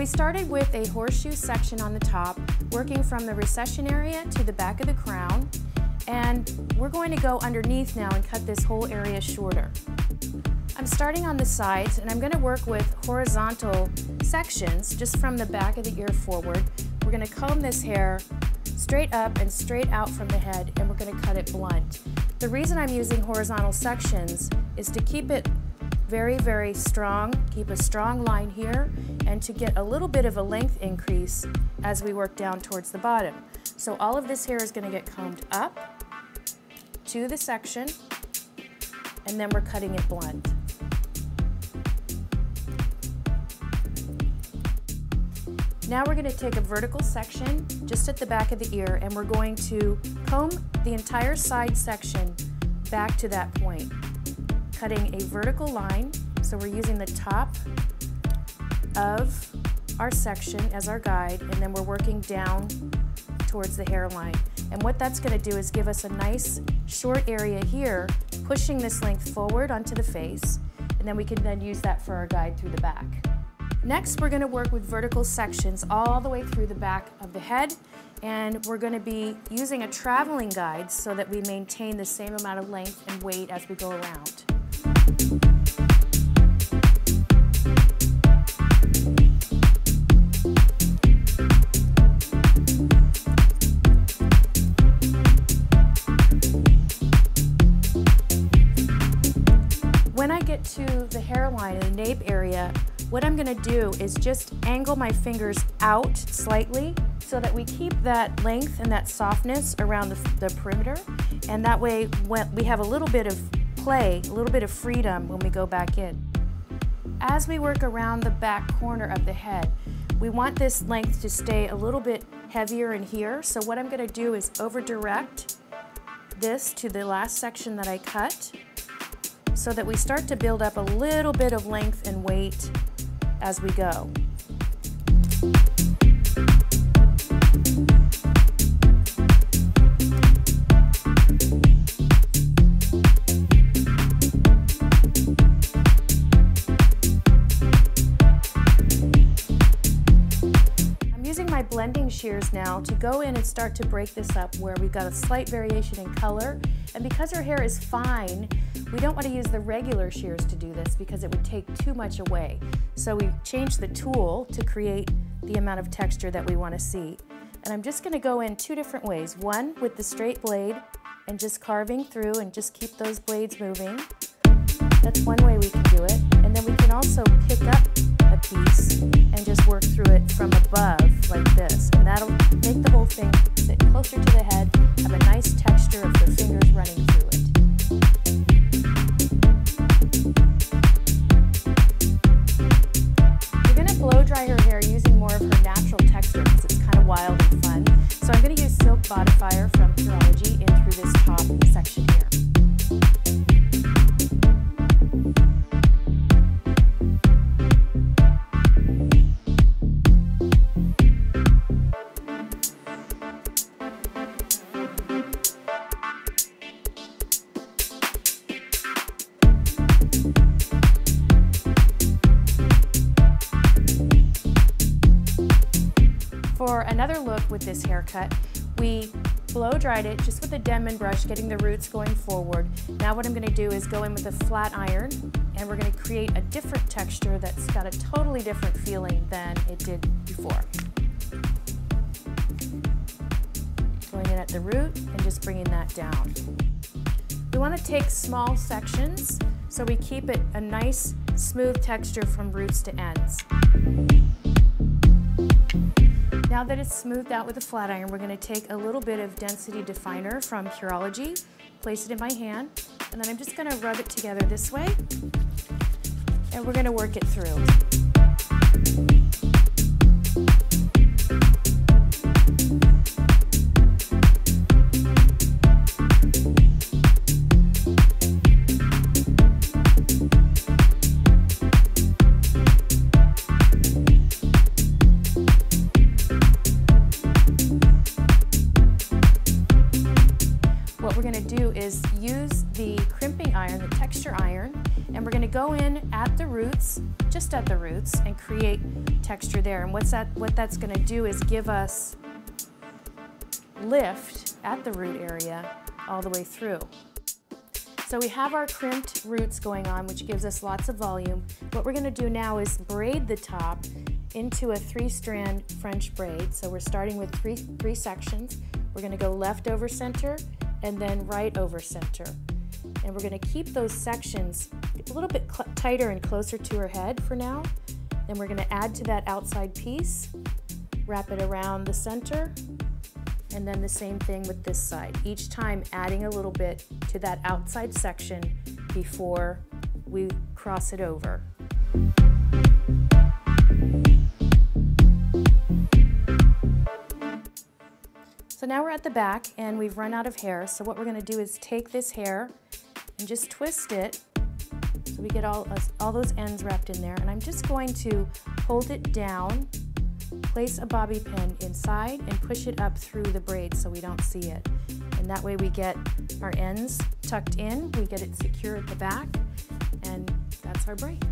we started with a horseshoe section on the top, working from the recession area to the back of the crown, and we're going to go underneath now and cut this whole area shorter. I'm starting on the sides, and I'm going to work with horizontal sections just from the back of the ear forward. We're going to comb this hair straight up and straight out from the head, and we're going to cut it blunt. The reason I'm using horizontal sections is to keep it very, very strong, keep a strong line here, and to get a little bit of a length increase as we work down towards the bottom. So all of this hair is going to get combed up to the section, and then we're cutting it blunt. Now we're going to take a vertical section just at the back of the ear, and we're going to comb the entire side section back to that point, cutting a vertical line. So we're using the top of our section as our guide, and then we're working down towards the hairline. And what that's going to do is give us a nice short area here, pushing this length forward onto the face, and then we can then use that for our guide through the back. Next, we're going to work with vertical sections all the way through the back of the head, and we're going to be using a traveling guide so that we maintain the same amount of length and weight as we go around. When I get to the hairline and the nape area, what I'm going to do is just angle my fingers out slightly so that we keep that length and that softness around the perimeter, and that way we have a little bit of play, a little bit of freedom when we go back in. As we work around the back corner of the head, we want this length to stay a little bit heavier in here, so what I'm going to do is over direct this to the last section that I cut so that we start to build up a little bit of length and weight as we go. I'm using my blending shears now to go in and start to break this up where we've got a slight variation in color, and because her hair is fine, we don't want to use the regular shears to do this because it would take too much away. So we changed the tool to create the amount of texture that we want to see. And I'm just going to go in two different ways. One with the straight blade and just carving through and just keep those blades moving. That's one way we can do it. And then we can also pick up a piece and just work through it from above like this. And that'll make the whole thing sit closer to the head, have a nice texture of the fingers running through it. Blow dry her hair using more of her natural texture because it's kind of wild and fun. So I'm going to use Silk Bodifier from CARI in through this top section here. For another look with this haircut, we blow dried it just with a Denman brush, getting the roots going forward. Now what I'm going to do is go in with a flat iron, and we're going to create a different texture that's got a totally different feeling than it did before. Going in at the root and just bringing that down. We want to take small sections so we keep it a nice smooth texture from roots to ends. Now that it's smoothed out with a flat iron, we're going to take a little bit of density definer from CARI, place it in my hand, and then I'm just going to rub it together this way, and we're going to work it through. What we're going to do is use the crimping iron, the texture iron, And we're going to go in at the roots, just at the roots, and create texture there. And what that's going to do is give us lift at the root area all the way through. So we have our crimped roots going on, which gives us lots of volume. What we're going to do now is braid the top into a 3-strand French braid. So we're starting with three sections. We're going to go left over center and then right over center. And we're going to keep those sections a little bit tighter and closer to her head for now. Then we're going to add to that outside piece, wrap it around the center, and then the same thing with this side. Each time adding a little bit to that outside section before we cross it over. So now we're at the back and we've run out of hair. So what we're going to do is take this hair and just twist it so we get all those ends wrapped in there. And I'm just going to hold it down, place a bobby pin inside and push it up through the braid so we don't see it. And that way we get our ends tucked in, we get it secure at the back, and that's our braid.